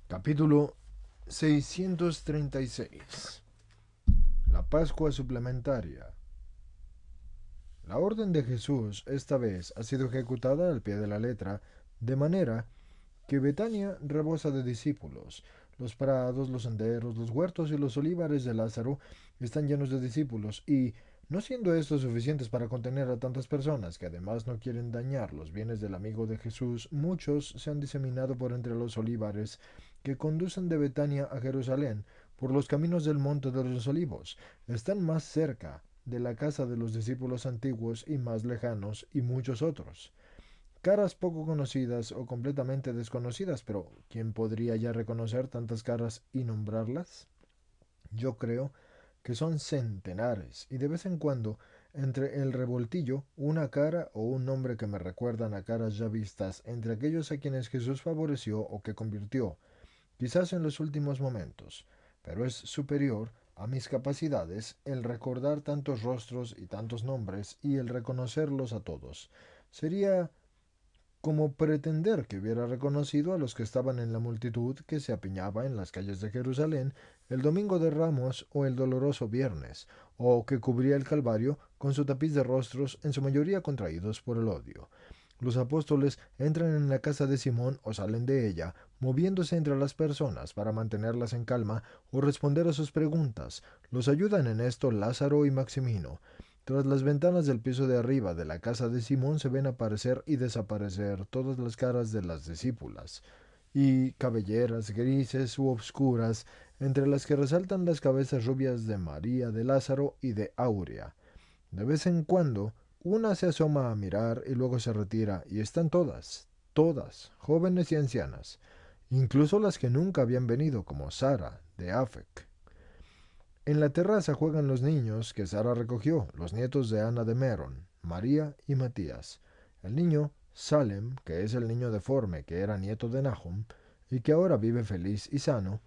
Capítulo 636. La Pascua Suplementaria. La orden de Jesús esta vez ha sido ejecutada al pie de la letra, de manera que Betania rebosa de discípulos. Los prados, los senderos, los huertos y los olivares de Lázaro están llenos de discípulos y, no siendo estos suficientes para contener a tantas personas que además no quieren dañar los bienes del amigo de Jesús, muchos se han diseminado por entre los olivares que conducen de Betania a Jerusalén por los caminos del monte de los olivos. Están más cerca de la casa de los discípulos antiguos y más lejanos y muchos otros. Caras poco conocidas o completamente desconocidas, pero ¿quién podría ya reconocer tantas caras y nombrarlas? Yo creo que son centenares, y de vez en cuando, entre el revoltillo, una cara o un nombre que me recuerdan a caras ya vistas entre aquellos a quienes Jesús favoreció o que convirtió, quizás en los últimos momentos, pero es superior a mis capacidades el recordar tantos rostros y tantos nombres y el reconocerlos a todos. Sería como pretender que hubiera reconocido a los que estaban en la multitud que se apiñaba en las calles de Jerusalén el domingo de Ramos o el doloroso viernes, o que cubría el Calvario con su tapiz de rostros, en su mayoría contraídos por el odio. Los apóstoles entran en la casa de Simón o salen de ella, moviéndose entre las personas para mantenerlas en calma o responder a sus preguntas. Los ayudan en esto Lázaro y Maximino. Tras las ventanas del piso de arriba de la casa de Simón se ven aparecer y desaparecer todas las caras de las discípulas, y cabelleras grises u obscuras, entre las que resaltan las cabezas rubias de María, de Lázaro y de Aurea. De vez en cuando, una se asoma a mirar y luego se retira, y están todas, jóvenes y ancianas, incluso las que nunca habían venido, como Sara, de Afec. En la terraza juegan los niños que Sara recogió, los nietos de Ana de Meron, María y Matías. El niño Salem, que es el niño deforme que era nieto de Nahum y que ahora vive feliz y sano,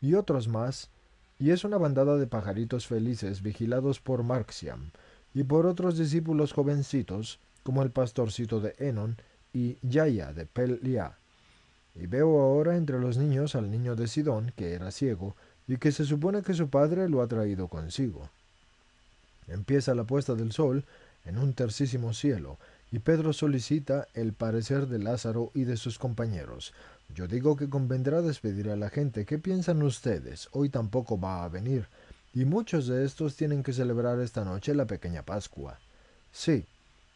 y otros más, y es una bandada de pajaritos felices vigilados por Marxiam y por otros discípulos jovencitos, como el pastorcito de Enon y Yaya de Pelia. Y veo ahora entre los niños al niño de Sidón, que era ciego, y que se supone que su padre lo ha traído consigo. Empieza la puesta del sol en un tercísimo cielo, y Pedro solicita el parecer de Lázaro y de sus compañeros. Yo digo que convendrá despedir a la gente. ¿Qué piensan ustedes? Hoy tampoco va a venir, y muchos de estos tienen que celebrar esta noche la pequeña Pascua. Sí,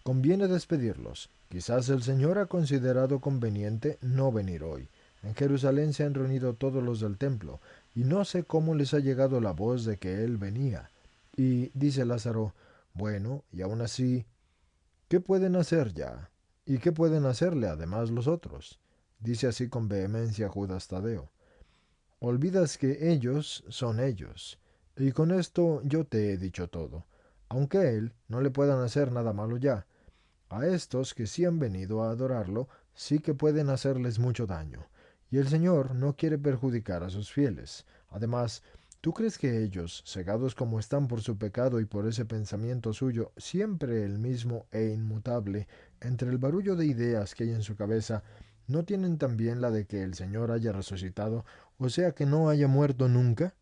conviene despedirlos. Quizás el Señor ha considerado conveniente no venir hoy. En Jerusalén se han reunido todos los del templo, y no sé cómo les ha llegado la voz de que Él venía. Y dice Lázaro, bueno, y aún así, ¿qué pueden hacer ya? ¿Y qué pueden hacerle además los otros? Dice así con vehemencia Judas Tadeo. Olvidas que ellos son ellos. Y con esto yo te he dicho todo. Aunque a él no le puedan hacer nada malo ya, a estos que sí han venido a adorarlo, sí que pueden hacerles mucho daño. Y el Señor no quiere perjudicar a sus fieles. Además, ¿tú crees que ellos, cegados como están por su pecado y por ese pensamiento suyo, siempre el mismo e inmutable, entre el barullo de ideas que hay en su cabeza, no tienen también la de que el Señor haya resucitado, o sea que no haya muerto nunca?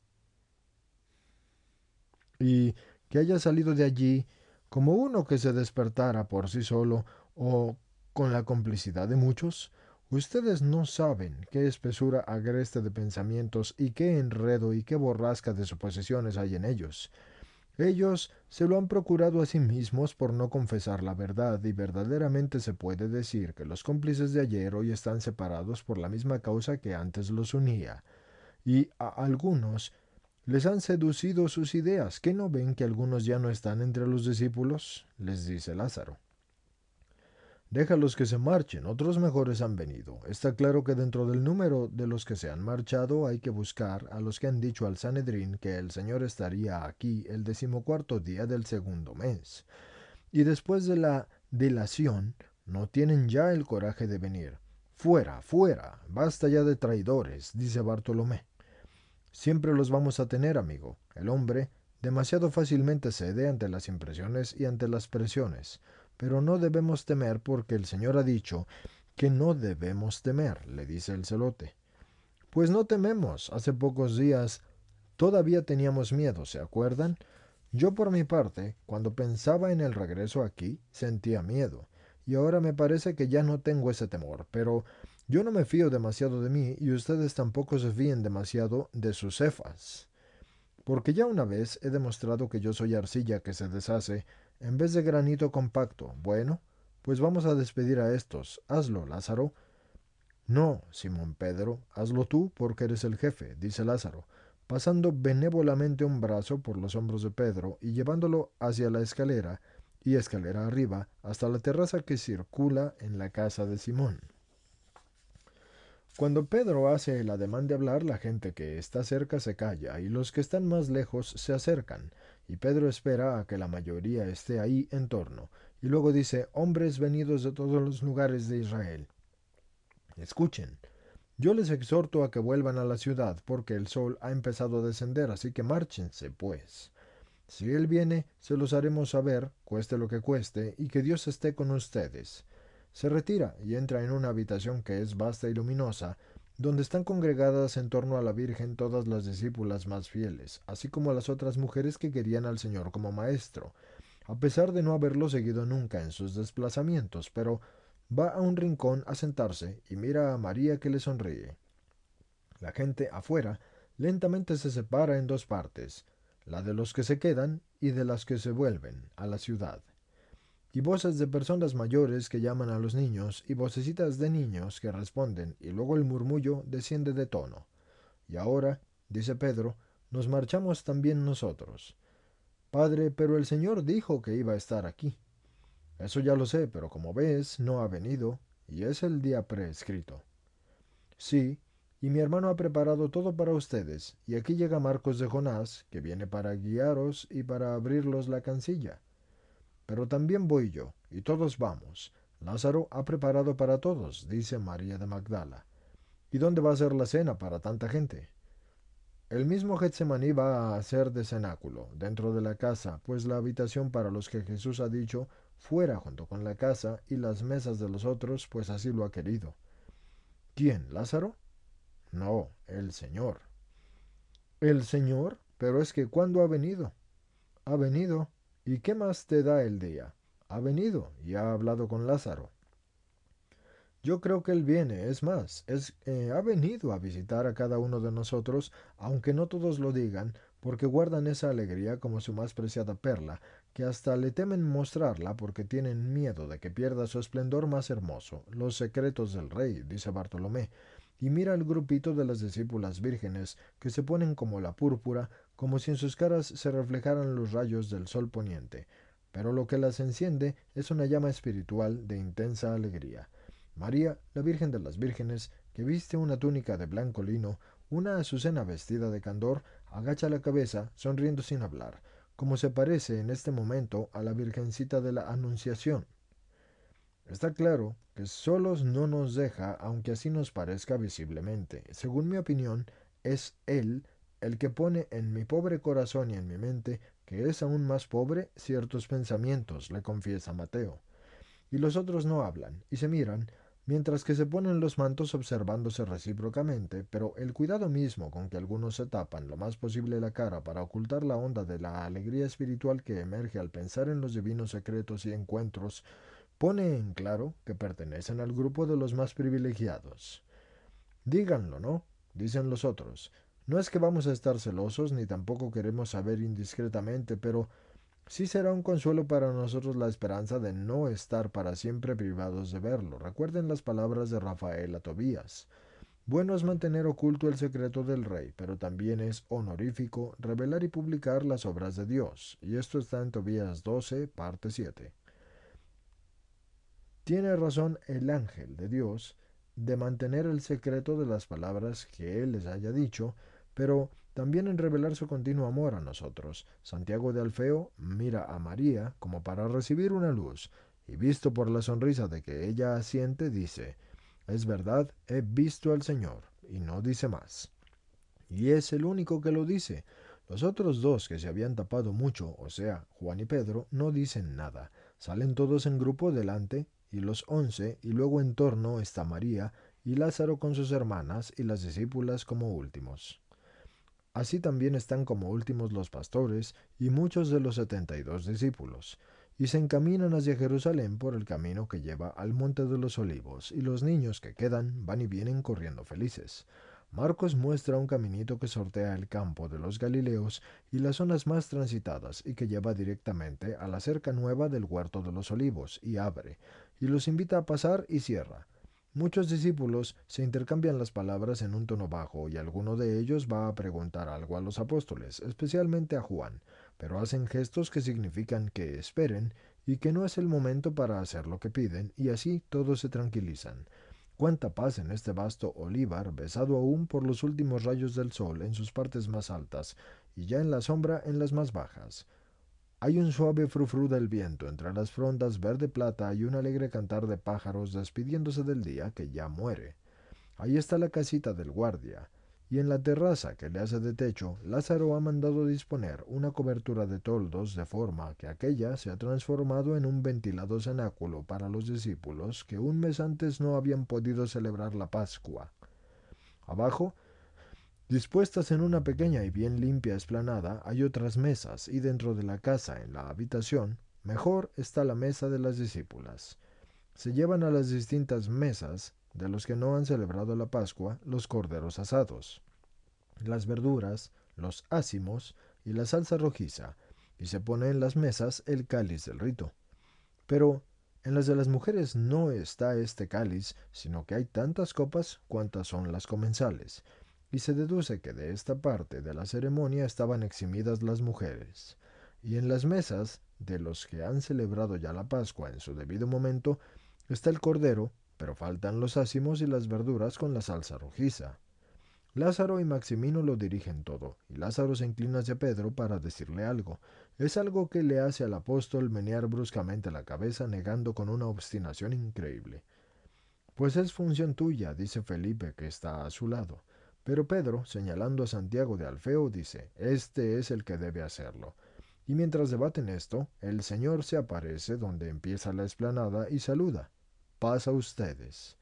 Y que haya salido de allí como uno que se despertara por sí solo o con la complicidad de muchos. Ustedes no saben qué espesura agreste de pensamientos y qué enredo y qué borrasca de suposiciones hay en ellos. Ellos se lo han procurado a sí mismos por no confesar la verdad, y verdaderamente se puede decir que los cómplices de ayer hoy están separados por la misma causa que antes los unía, y a algunos les han seducido sus ideas. ¿Qué no ven que algunos ya no están entre los discípulos? Les dice Lázaro. Déjalos que se marchen, otros mejores han venido. Está claro que dentro del número de los que se han marchado hay que buscar a los que han dicho al Sanedrín que el Señor estaría aquí el 14º día del segundo mes. Y después de la delación, no tienen ya el coraje de venir. Fuera, fuera, basta ya de traidores, dice Bartolomé. Siempre los vamos a tener, amigo. El hombre demasiado fácilmente cede ante las impresiones y ante las presiones. Pero no debemos temer porque el Señor ha dicho que no debemos temer, le dice el celote. Pues no tememos. Hace pocos días todavía teníamos miedo, ¿se acuerdan? Yo por mi parte, cuando pensaba en el regreso aquí, sentía miedo, y ahora me parece que ya no tengo ese temor, pero yo no me fío demasiado de mí y ustedes tampoco se fíen demasiado de sus cefas. Porque ya una vez he demostrado que yo soy arcilla que se deshace en vez de granito compacto. Bueno, pues vamos a despedir a estos. Hazlo, Lázaro. No, Simón Pedro, hazlo tú porque eres el jefe, dice Lázaro, pasando benévolamente un brazo por los hombros de Pedro y llevándolo hacia la escalera y escalera arriba hasta la terraza que circula en la casa de Simón. Cuando Pedro hace el ademán de hablar, la gente que está cerca se calla y los que están más lejos se acercan, y Pedro espera a que la mayoría esté ahí en torno, y luego dice, hombres venidos de todos los lugares de Israel, escuchen, yo les exhorto a que vuelvan a la ciudad, porque el sol ha empezado a descender, así que márchense, pues. Si él viene, se los haremos saber, cueste lo que cueste, y que Dios esté con ustedes. Se retira y entra en una habitación que es vasta y luminosa, donde están congregadas en torno a la Virgen todas las discípulas más fieles, así como las otras mujeres que querían al Señor como maestro, a pesar de no haberlo seguido nunca en sus desplazamientos, pero va a un rincón a sentarse y mira a María que le sonríe. La gente afuera lentamente se separa en dos partes, la de los que se quedan y de las que se vuelven a la ciudad. Y voces de personas mayores que llaman a los niños y vocecitas de niños que responden y luego el murmullo desciende de tono. Y ahora, dice Pedro, nos marchamos también nosotros. Padre, pero el Señor dijo que iba a estar aquí. Eso ya lo sé, pero como ves, no ha venido, y es el día prescrito. Sí, y mi hermano ha preparado todo para ustedes, y aquí llega Marcos de Jonás, que viene para guiaros y para abrirlos la cancilla. Pero también voy yo, y todos vamos. Lázaro ha preparado para todos, dice María de Magdala. ¿Y dónde va a ser la cena para tanta gente? El mismo Getsemaní va a ser de cenáculo, dentro de la casa, pues la habitación para los que Jesús ha dicho fuera junto con la casa y las mesas de los otros, pues así lo ha querido. ¿Quién, Lázaro? No, el Señor. ¿El Señor? Pero es que ¿cuándo ha venido? Ha venido. ¿Y qué más te da el día? Ha venido y ha hablado con Lázaro. Yo creo que él viene, es más, ha venido a visitar a cada uno de nosotros, aunque no todos lo digan, porque guardan esa alegría como su más preciada perla, que hasta le temen mostrarla porque tienen miedo de que pierda su esplendor más hermoso, los secretos del rey, dice Bartolomé, y mira el grupito de las discípulas vírgenes, que se ponen como la púrpura, como si en sus caras se reflejaran los rayos del sol poniente, pero lo que las enciende es una llama espiritual de intensa alegría. María, la Virgen de las Vírgenes, que viste una túnica de blanco lino, una azucena vestida de candor, agacha la cabeza, sonriendo sin hablar, como se parece en este momento a la Virgencita de la Anunciación. Está claro que solos no nos deja, aunque así nos parezca visiblemente. Según mi opinión, es Él el que pone en mi pobre corazón y en mi mente, que es aún más pobre, ciertos pensamientos, le confiesa Mateo. Y los otros no hablan, y se miran, mientras que se ponen los mantos observándose recíprocamente, pero el cuidado mismo con que algunos se tapan lo más posible la cara para ocultar la onda de la alegría espiritual que emerge al pensar en los divinos secretos y encuentros, pone en claro que pertenecen al grupo de los más privilegiados. Díganlo, ¿no? Dicen los otros. No es que vamos a estar celosos ni tampoco queremos saber indiscretamente, pero sí será un consuelo para nosotros la esperanza de no estar para siempre privados de verlo. Recuerden las palabras de Rafael a Tobías. Bueno es mantener oculto el secreto del rey, pero también es honorífico revelar y publicar las obras de Dios. Y esto está en Tobías 12, parte 7. Tiene razón el ángel de Dios de mantener el secreto de las palabras que él les haya dicho, pero también en revelar su continuo amor a nosotros. Santiago de Alfeo mira a María como para recibir una luz, y visto por la sonrisa de que ella asiente, dice, es verdad, he visto al Señor, y no dice más. Y es el único que lo dice. Los otros dos que se habían tapado mucho, o sea, Juan y Pedro, no dicen nada. Salen todos en grupo delante, y los 11, y luego en torno está María, y Lázaro con sus hermanas y las discípulas como últimos. Así también están como últimos los pastores y muchos de los 72 discípulos, y se encaminan hacia Jerusalén por el camino que lleva al monte de los olivos, y los niños que quedan van y vienen corriendo felices. Marcos muestra un caminito que sortea el campo de los Galileos y las zonas más transitadas y que lleva directamente a la cerca nueva del huerto de los olivos, y abre, y los invita a pasar y cierra. Muchos discípulos se intercambian las palabras en un tono bajo y alguno de ellos va a preguntar algo a los apóstoles, especialmente a Juan, pero hacen gestos que significan que esperen y que no es el momento para hacer lo que piden, y así todos se tranquilizan. Cuánta paz en este vasto olivar, besado aún por los últimos rayos del sol en sus partes más altas y ya en la sombra en las más bajas. Hay un suave frufru del viento entre las frondas verde plata y un alegre cantar de pájaros despidiéndose del día que ya muere. Ahí está la casita del guardia, y en la terraza que le hace de techo, Lázaro ha mandado disponer una cobertura de toldos de forma que aquella se ha transformado en un ventilado cenáculo para los discípulos que un mes antes no habían podido celebrar la Pascua. Abajo, dispuestas en una pequeña y bien limpia explanada, hay otras mesas, y dentro de la casa, en la habitación, mejor está la mesa de las discípulas. Se llevan a las distintas mesas de los que no han celebrado la Pascua los corderos asados, las verduras, los ácimos y la salsa rojiza, y se pone en las mesas el cáliz del rito. Pero en las de las mujeres no está este cáliz, sino que hay tantas copas cuantas son las comensales, y se deduce que de esta parte de la ceremonia estaban eximidas las mujeres. Y en las mesas de los que han celebrado ya la Pascua en su debido momento está el cordero, pero faltan los ácimos y las verduras con la salsa rojiza. Lázaro y Maximino lo dirigen todo, y Lázaro se inclina hacia Pedro para decirle algo. Es algo que le hace al apóstol menear bruscamente la cabeza, negando con una obstinación increíble. Pues es función tuya, dice Felipe, que está a su lado. Pero Pedro, señalando a Santiago de Alfeo, dice, este es el que debe hacerlo. Y mientras debaten esto, el Señor se aparece donde empieza la explanada y saluda. Paz a ustedes.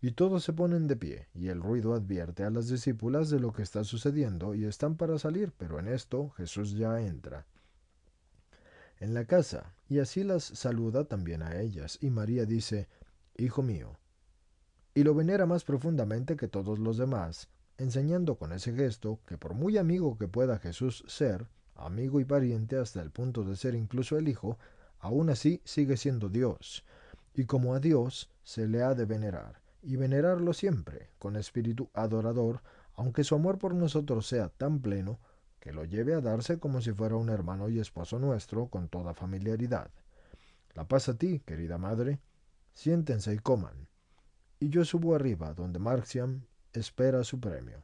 Y todos se ponen de pie, y el ruido advierte a las discípulas de lo que está sucediendo y están para salir, pero en esto Jesús ya entra en la casa, y así las saluda también a ellas, y María dice, Hijo mío, y lo venera más profundamente que todos los demás, enseñando con ese gesto que por muy amigo que pueda Jesús ser, amigo y pariente hasta el punto de ser incluso el Hijo, aún así sigue siendo Dios, y como a Dios se le ha de venerar, y venerarlo siempre, con espíritu adorador, aunque su amor por nosotros sea tan pleno, que lo lleve a darse como si fuera un hermano y esposo nuestro, con toda familiaridad. La paz a ti, querida madre. Siéntense y coman. Y yo subo arriba, donde Marciam espera su premio.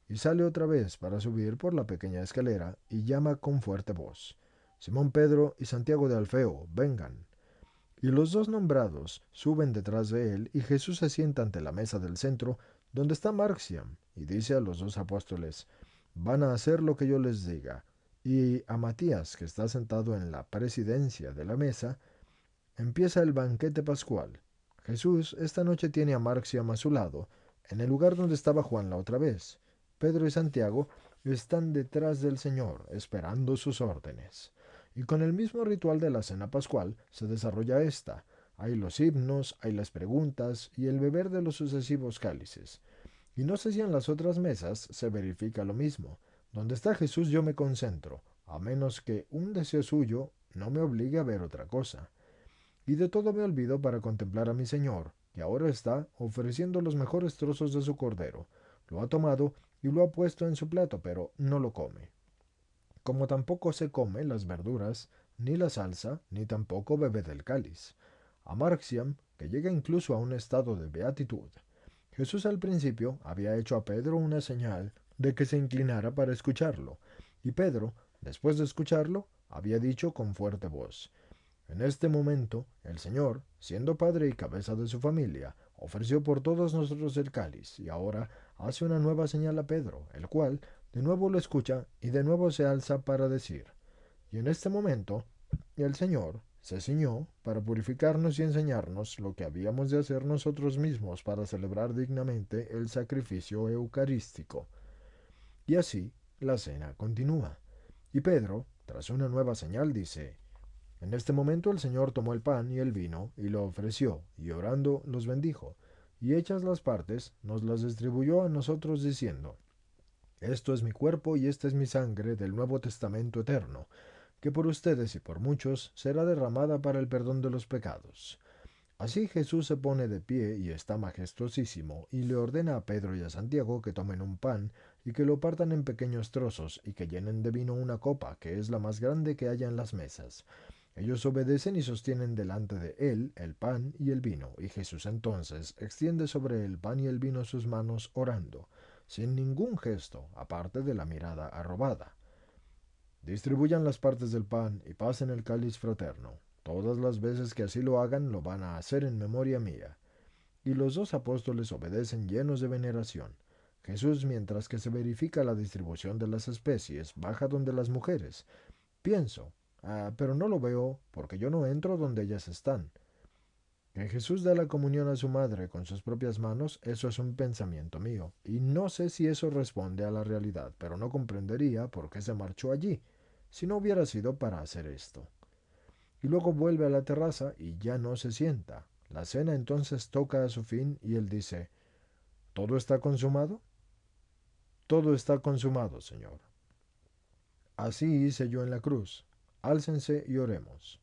Y sale otra vez para subir por la pequeña escalera y llama con fuerte voz. Simón Pedro y Santiago de Alfeo, vengan. Y los dos nombrados suben detrás de él, y Jesús se sienta ante la mesa del centro, donde está Marciam, y dice a los dos apóstoles, van a hacer lo que yo les diga. Y a Matías, que está sentado en la presidencia de la mesa, empieza el banquete pascual. Jesús esta noche tiene a Marciam a su lado, en el lugar donde estaba Juan la otra vez. Pedro y Santiago están detrás del Señor, esperando sus órdenes. Y con el mismo ritual de la cena pascual se desarrolla esta. Hay los himnos, hay las preguntas y el beber de los sucesivos cálices. Y no sé si en las otras mesas se verifica lo mismo. Donde está Jesús yo me concentro, a menos que un deseo suyo no me obligue a ver otra cosa. Y de todo me olvido para contemplar a mi Señor, que ahora está ofreciendo los mejores trozos de su cordero. Lo ha tomado y lo ha puesto en su plato, pero no lo come. Como tampoco se come las verduras, ni la salsa, ni tampoco bebe del cáliz. A Marciam, que llega incluso a un estado de beatitud. Jesús al principio había hecho a Pedro una señal de que se inclinara para escucharlo, y Pedro, después de escucharlo, había dicho con fuerte voz, en este momento, el Señor, siendo padre y cabeza de su familia, ofreció por todos nosotros el cáliz, y ahora hace una nueva señal a Pedro, el cual de nuevo lo escucha y de nuevo se alza para decir, y en este momento, el Señor, se ciñó para purificarnos y enseñarnos lo que habíamos de hacer nosotros mismos para celebrar dignamente el sacrificio eucarístico. Y así la cena continúa. Y Pedro, tras una nueva señal, dice, en este momento el Señor tomó el pan y el vino y lo ofreció, y orando los bendijo, y hechas las partes, nos las distribuyó a nosotros diciendo, esto es mi cuerpo y esta es mi sangre del Nuevo Testamento eterno, que por ustedes y por muchos será derramada para el perdón de los pecados. Así Jesús se pone de pie y está majestuosísimo, y le ordena a Pedro y a Santiago que tomen un pan y que lo partan en pequeños trozos y que llenen de vino una copa, que es la más grande que haya en las mesas. Ellos obedecen y sostienen delante de él el pan y el vino, y Jesús entonces extiende sobre el pan y el vino sus manos orando, sin ningún gesto, aparte de la mirada arrobada. Distribuyan las partes del pan y pasen el cáliz fraterno. Todas las veces que así lo hagan, lo van a hacer en memoria mía. Y los dos apóstoles obedecen llenos de veneración. Jesús, mientras que se verifica la distribución de las especies, baja donde las mujeres. Pienso, pero no lo veo porque yo no entro donde ellas están. Que Jesús da la comunión a su madre con sus propias manos, eso es un pensamiento mío, y no sé si eso responde a la realidad, pero no comprendería por qué se marchó allí, si no hubiera sido para hacer esto. Y luego vuelve a la terraza y ya no se sienta. La cena entonces toca a su fin y él dice, ¿todo está consumado? Todo está consumado, Señor. Así hice yo en la cruz. Álcense y oremos.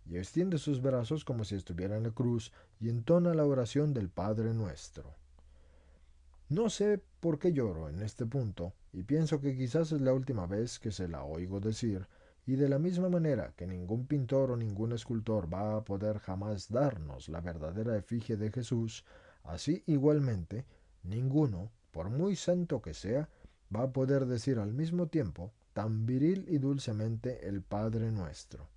Y extiende sus brazos como si estuviera en la cruz y entona la oración del Padre nuestro. No sé por qué lloro en este punto, y pienso que quizás es la última vez que se la oigo decir, y de la misma manera que ningún pintor o ningún escultor va a poder jamás darnos la verdadera efigie de Jesús, así igualmente ninguno, por muy santo que sea, va a poder decir al mismo tiempo tan viril y dulcemente el Padre nuestro.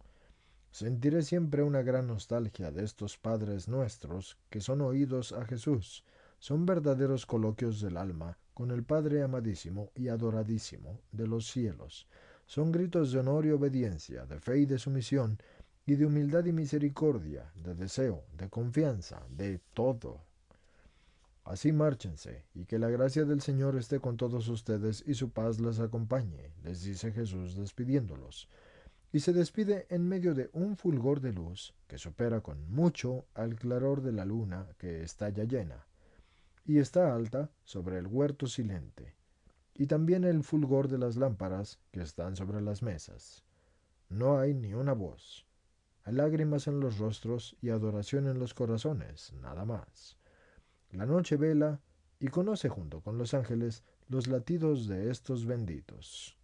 Sentiré siempre una gran nostalgia de estos Padres nuestros que son oídos a Jesús. Son verdaderos coloquios del alma con el Padre amadísimo y adoradísimo de los cielos. Son gritos de honor y obediencia, de fe y de sumisión, y de humildad y misericordia, de deseo, de confianza, de todo. Así márchense, y que la gracia del Señor esté con todos ustedes y su paz les acompañe, les dice Jesús despidiéndolos, y se despide en medio de un fulgor de luz que supera con mucho al claror de la luna que está ya llena, y está alta sobre el huerto silente, y también el fulgor de las lámparas que están sobre las mesas. No hay ni una voz. Hay lágrimas en los rostros y adoración en los corazones, nada más. La noche vela y conoce junto con los ángeles los latidos de estos benditos.